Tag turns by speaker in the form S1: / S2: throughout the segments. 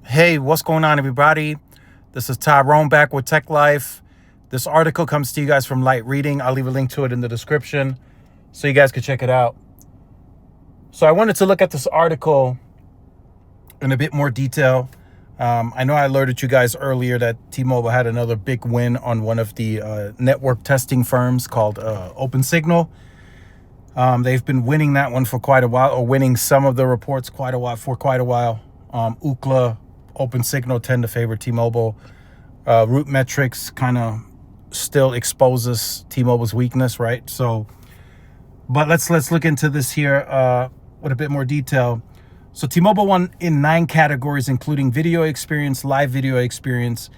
S1: Hey, what's going on, everybody? This is Tyrone back with Tech Life. This article comes to you guys from Light Reading. I'll leave a link to it in the description so you guys can check it out. So I wanted to look at this article in a bit more detail. I know I alerted you guys earlier that T-Mobile had another big win on one of the network testing firms called OpenSignal. They've been winning that one for quite a while, or winning some of the reports for quite a while. Ookla, OpenSignal tend to favor T-Mobile. RootMetrics kind of still exposes T-Mobile's weakness, right? So, but let's look into this here with a bit more detail. So T-Mobile won in 9 categories, including video experience, live video experience,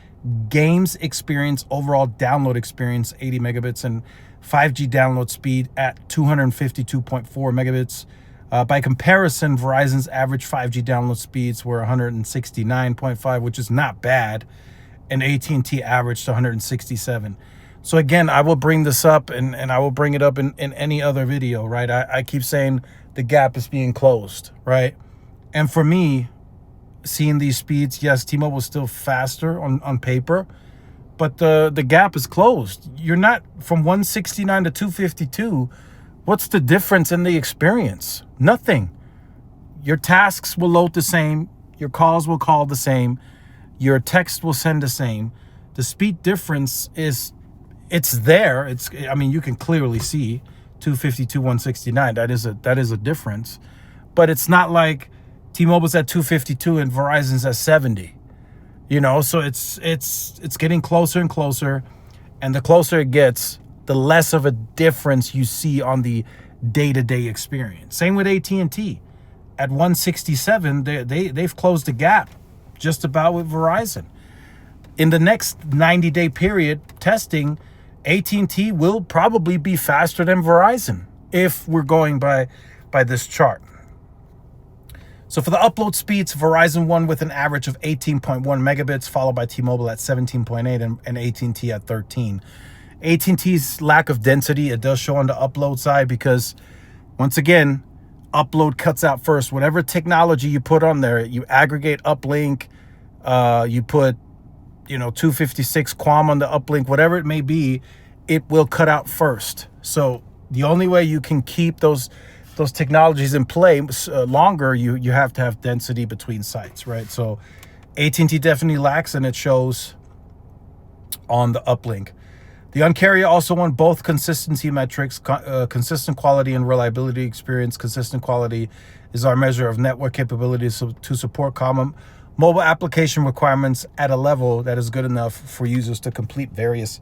S1: games experience, overall download experience, 80 megabits, and 5G download speed at 252.4 megabits. By comparison, Verizon's average 5G download speeds were 169.5, which is not bad, and AT&T averaged 167. So again, I will bring this up, and I will bring it up in any other video, right? I keep saying the gap is being closed, right? And for me, seeing these speeds, yes, T-Mobile is still faster on paper, but the gap is closed. You're not from 169 to 252. What's the difference in the experience? Nothing. Your tasks will load the same. Your calls will call the same. Your text will send the same. The speed difference it's there. You can clearly see 252, 169. That is a difference. But it's not like T-Mobile's at 252 and Verizon's at 70. So it's getting closer and closer, and the closer it gets, the less of a difference you see on the day-to-day experience. Same with AT&T. At 167, they've closed the gap just about with Verizon. In the next 90-day period testing, AT&T will probably be faster than Verizon if we're going by this chart. So for the upload speeds, Verizon won with an average of 18.1 megabits, followed by T-Mobile at 17.8 and AT&T at 13. AT&T's lack of density, it does show on the upload side because, once again, upload cuts out first. Whatever technology you put on there, you aggregate uplink, you put 256 QAM on the uplink, whatever it may be, it will cut out first. So the only way you can keep those technologies in play longer, you have to have density between sites, right? So AT&T definitely lacks, and it shows on the uplink. The Un-carrier also won both consistency metrics, consistent quality and reliability experience. Consistent quality is our measure of network capabilities to support common mobile application requirements at a level that is good enough for users to complete various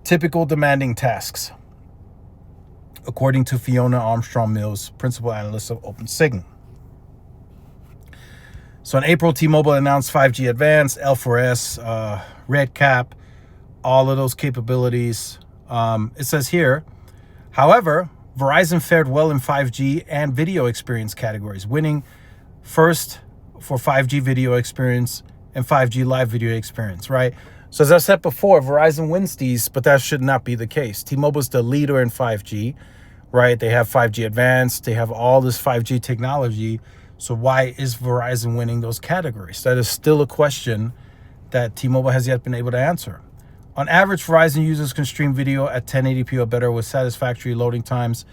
S1: typical demanding tasks, according to Fiona Armstrong-Mills, principal analyst of OpenSignal. So in April, T-Mobile announced 5G Advanced, L4S, RedCap, all of those capabilities. It says here, however, Verizon fared well in 5G and video experience categories, winning first for 5G video experience and 5G live video experience, right? So as I said before, Verizon wins these, but that should not be the case. T-Mobile's the leader in 5G, right? They have 5G Advanced. They have all this 5G technology. So why is Verizon winning those categories? That is still a question that T-Mobile has yet been able to answer. On average, Verizon users can stream video at 1080p or better with satisfactory loading times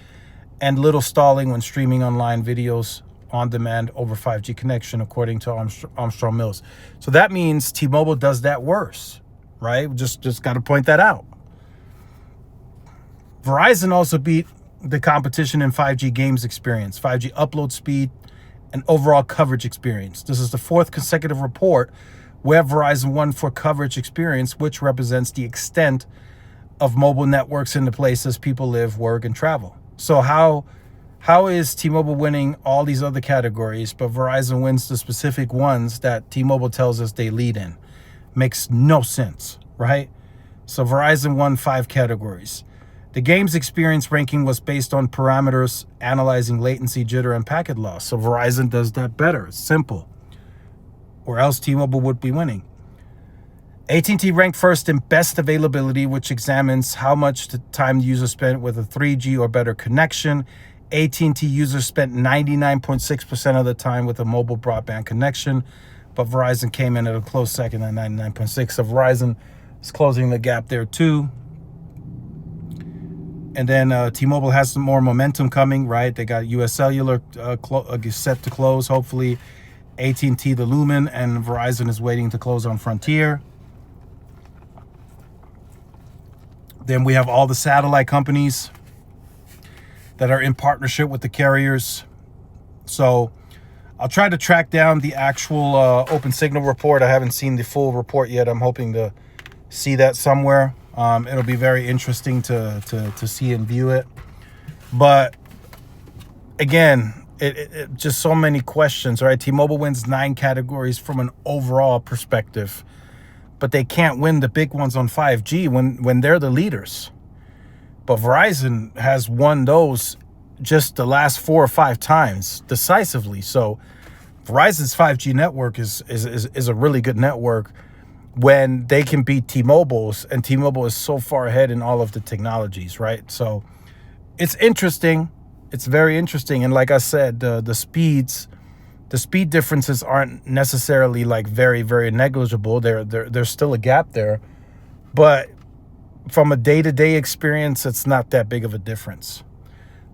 S1: and little stalling when streaming online videos on demand over 5G connection, according to Armstrong Mills. So that means T-Mobile does that worse, right? Just got to point that out. Verizon also beat the competition in 5G games experience, 5G upload speed, and overall coverage experience. This is the 4th consecutive report where Verizon won for coverage experience, which represents the extent of mobile networks in the places people live, work, and travel. So how is T-Mobile winning all these other categories, but Verizon wins the specific ones that T-Mobile tells us they lead in? Makes no sense, right? So Verizon won 5 categories. The game's experience ranking was based on parameters analyzing latency, jitter, and packet loss. So Verizon does that better. It's simple. Or else T-Mobile would be winning. AT&T ranked first in best availability, which examines how much the time the user spent with a 3G or better connection. AT&T users spent 99.6% of the time with a mobile broadband connection, but Verizon came in at a close second at 99.6. So Verizon is closing the gap there too. And then T-Mobile has some more momentum coming, right? They got US Cellular set to close, hopefully. AT&T, the Lumen, and Verizon is waiting to close on Frontier. Then we have all the satellite companies that are in partnership with the carriers. So I'll try to track down the actual OpenSignal report. I haven't seen the full report yet. I'm hoping to see that somewhere. It'll be very interesting to see and view it. But again, it just so many questions, right? T-Mobile wins 9 categories from an overall perspective, but they can't win the big ones on 5G when they're the leaders. But Verizon has won those just the last 4 or 5 times decisively. So Verizon's 5G network is a really good network when they can beat T-Mobile's, and T-Mobile is so far ahead in all of the technologies, right? So it's interesting. It's very interesting. And like I said, the speed differences aren't necessarily like very, very negligible. There's still a gap there, but from a day-to-day experience, it's not that big of a difference.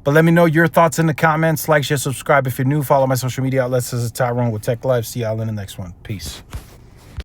S1: But let me know your thoughts in the comments. Like, share, subscribe if you're new. Follow my social media outlets. This is Tyrone with Tech Life. See y'all in the next one. Peace.